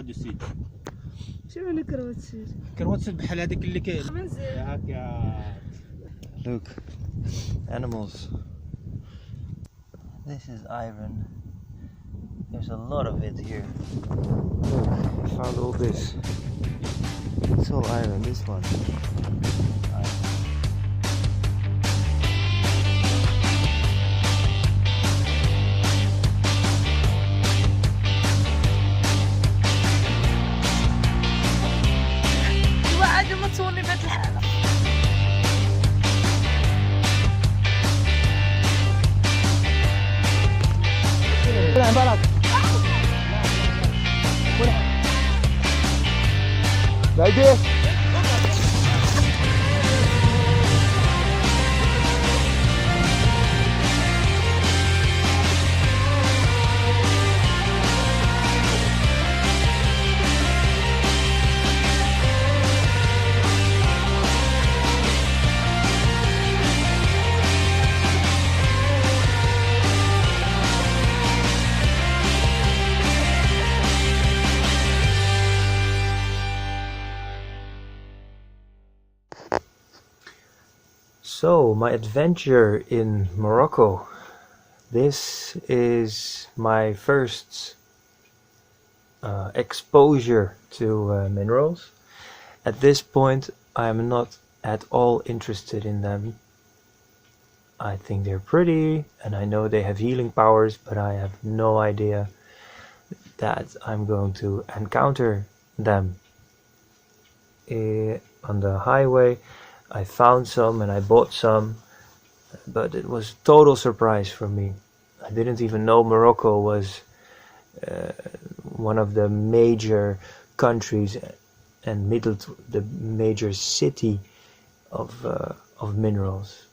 what do you see? شنو اللي كروتشير؟ كروتشير بحال هذاك اللي كاين خمنزير. هكا. Look, animals. This is iron. There's a lot of it here. Look, I found all this. It's all iron, this one. Iron. وعاد ما تصورني بهاد الحالة. So, my adventure in Morocco. This is my first exposure to minerals. At this point, I am not at all interested in them. I think they're pretty, and I know they have healing powers, but I have no idea that I'm going to encounter them. On the highway, I found some and I bought some, but it was a total surprise for me. I didn't even know Morocco was one of the major countries and the major city of minerals.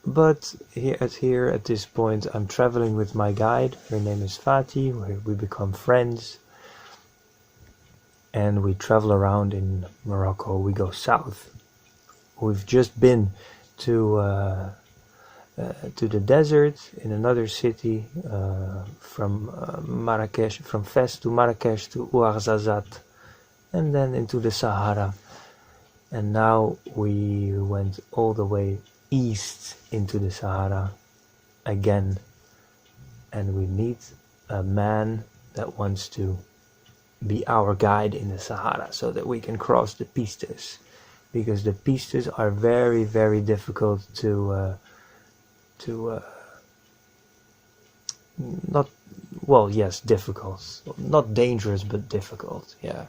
But here at this point, I'm traveling with my guide. Her name is Fatih. We become friends. And we travel around in Morocco. We go south. We've just been to the desert in another city, from Marrakesh, from Fes to Marrakesh to Ouarzazate, and then into the Sahara. And now we went all the way east into the Sahara again, and we meet a man that wants to be our guide in the Sahara so that we can cross the pistes, because the pistes are very, very difficult to not, well, yes, difficult, not dangerous, but difficult, yeah,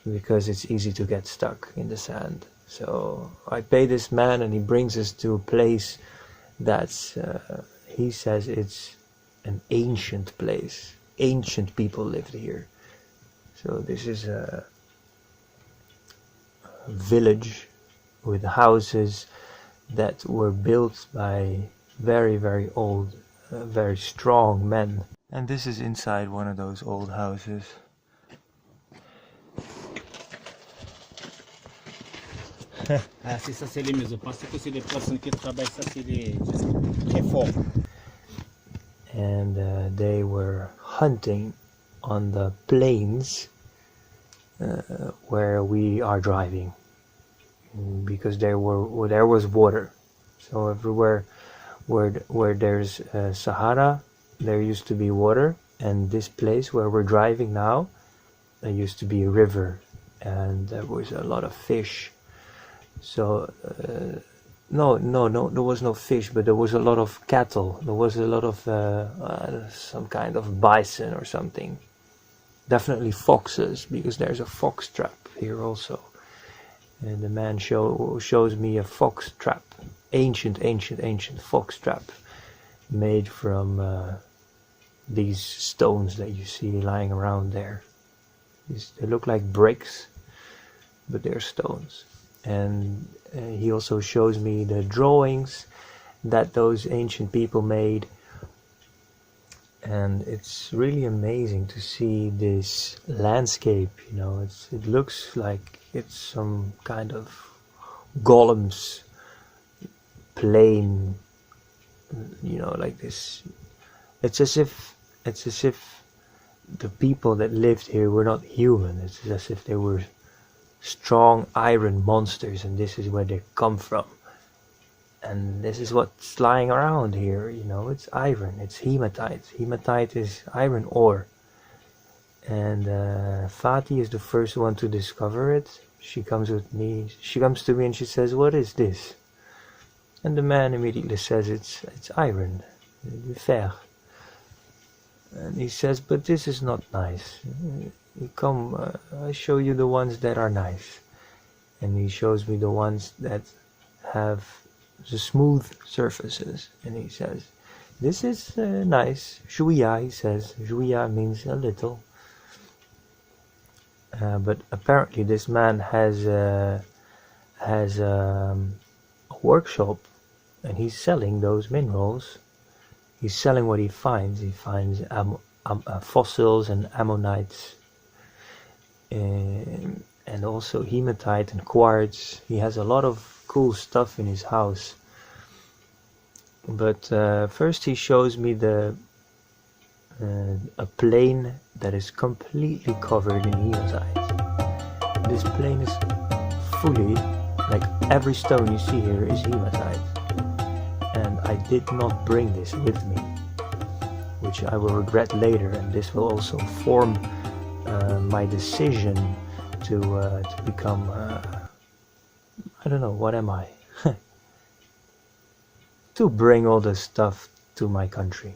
because it's easy to get stuck in the sand. So I pay this man and he brings us to a place that's, he says it's an ancient place. Ancient people lived here. So this is a village with houses that were built by very, very old, very strong men. And this is inside one of those old houses. Ah, c'est ça, c'est les maisons. Parce que c'est les personnes qui travaillent, ça, c'est les très forts. And they were hunting on the plains where we are driving, because there was water. So everywhere where there's Sahara, there used to be water, and this place where we're driving now, there used to be a river, and there was a lot of fish. So no, there was no fish, but there was a lot of cattle. There was a lot of some kind of bison or something. Definitely foxes, because there's a fox trap here also. And the man shows me a fox trap, ancient fox trap, made from these stones that you see lying around there. They look like bricks, but they're stones. And he also shows me the drawings that those ancient people made. And it's really amazing to see this landscape, you know. It looks like it's some kind of golem's plain, you know, like this. It's as if the people that lived here were not human. It's as if they were strong iron monsters, and this is where they come from. And this is what's lying around here, you know, it's iron, it's hematite. Hematite is iron ore. And Fatih is the first one to discover it. She comes to me and she says, "What is this?" And the man immediately says, it's iron, du fer. And he says, "But this is not nice. You come, I show you the ones that are nice." And he shows me the ones that have the smooth surfaces. And he says, "This is nice. Jouya," he says. Jouya means a little. But apparently this man has a workshop, and he's selling those minerals. He's selling what he finds. He finds fossils and ammonites, and also hematite and quartz. He has a lot of cool stuff in his house. But first he shows me a plane that is completely covered in hematite. This plane is fully, like every stone you see here is hematite. And I did not bring this with me, which I will regret later, and this will also form my decision to become, I don't know, what am I? To bring all this stuff to my country.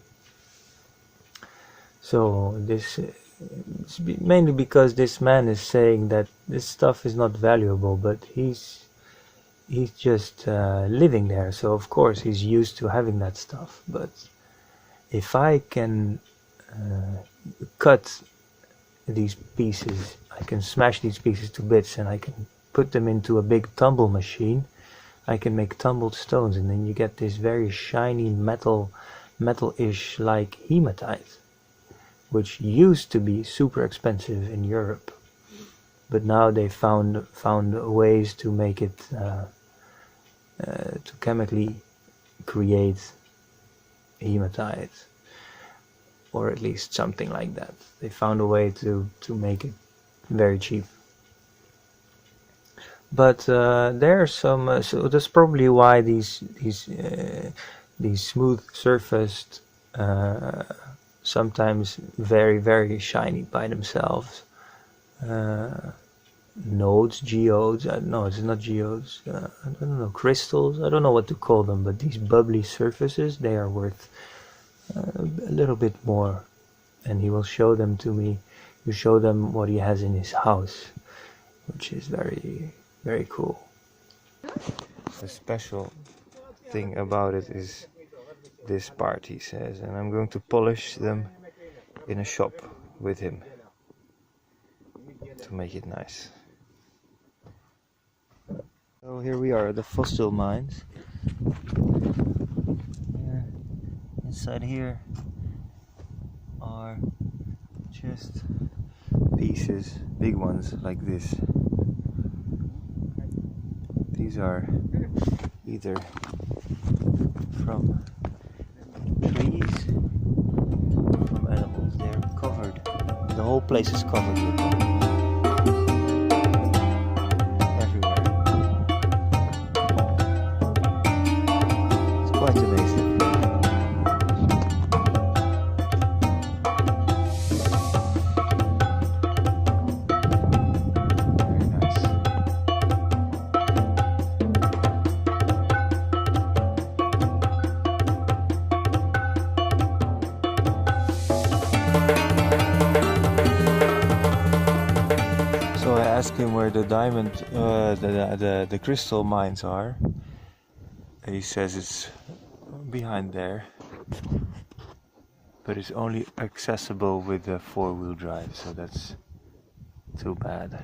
So this it's mainly because this man is saying that this stuff is not valuable, but he's just living there, so of course he's used to having that stuff. But if I can cut these pieces, I can smash these pieces to bits, and I can put them into a big tumble machine, I can make tumbled stones, and then you get this very shiny metal-ish like hematite, which used to be super expensive in Europe, but now they found ways to make it to chemically create hematite, or at least something like that. They found a way to make it very cheap. But there are some, so that's probably why these smooth surfaced, sometimes very shiny by themselves, nodes, geodes, no, it's not geodes, I don't know, crystals, I don't know what to call them, but these bubbly surfaces, they are worth a little bit more. And he will show them to me. You show them what he has in his house, which is very cool. The special thing about it is this part, he says, and I'm going to polish them in a shop with him to make it nice. So here we are at the fossil mines. Inside here are just pieces, big ones like this. These are either from trees or from animals. They're covered. The whole place is covered with them. Everywhere. It's quite amazing. So I asked him where the diamond, the crystal mines are, and he says it's behind there, but it's only accessible with the four-wheel drive, so that's too bad.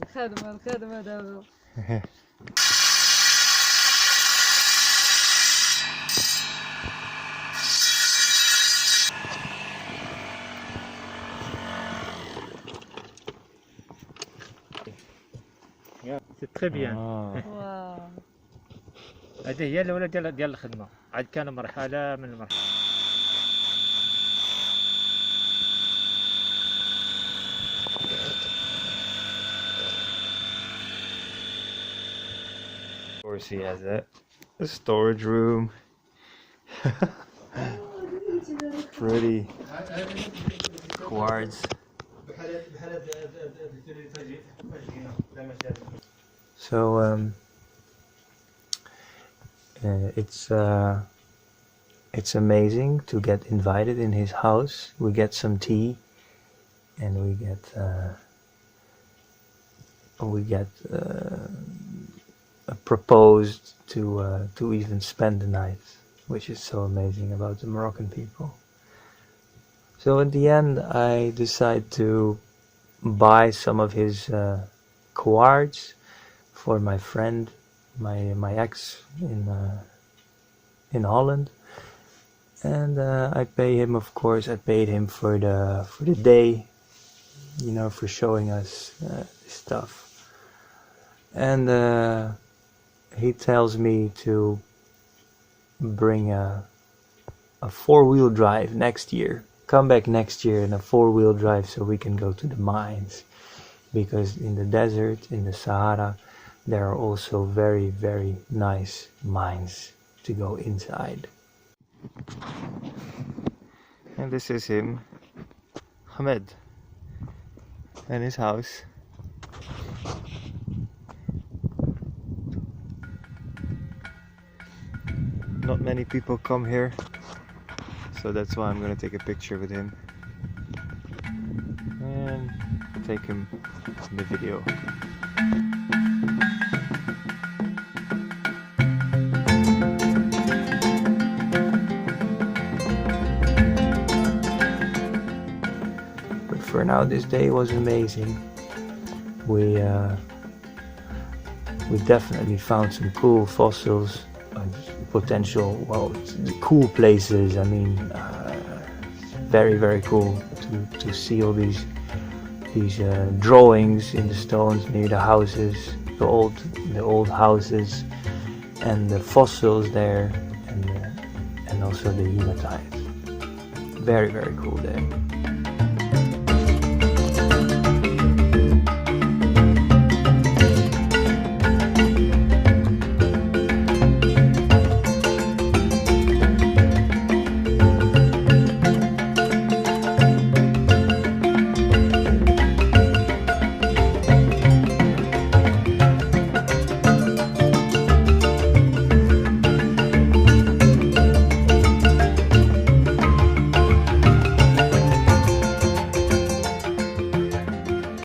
الخدمة الخدمة دابا. سي تري بيان. واو. هذه هي الاولى ديال الخدمه، عاد كان مرحله من المرحله. Of course, he has a storage room. Pretty quartz. So it's amazing to get invited in his house. We get some tea, and we get proposed to even spend the night, which is so amazing about the Moroccan people. So in the end, I decide to buy some of his quartz for my friend, my ex in Holland, and I pay him. Of course, I paid him for the day, you know, for showing us this stuff. And he tells me to bring a 4-wheel drive next year. Come back next year in a 4-wheel drive so we can go to the mines, because in the desert, in the Sahara, there are also very, very nice mines to go inside. And this is him, Ahmed, and his house. Not many people come here, so that's why I'm gonna take a picture with him and take him in the video. But for now, this day was amazing. We definitely found some cool fossils, potential, well, cool places. I mean, very, very cool to see all these drawings in the stones near the houses, the old houses, and the fossils there, and also the hematite. Very, very cool day.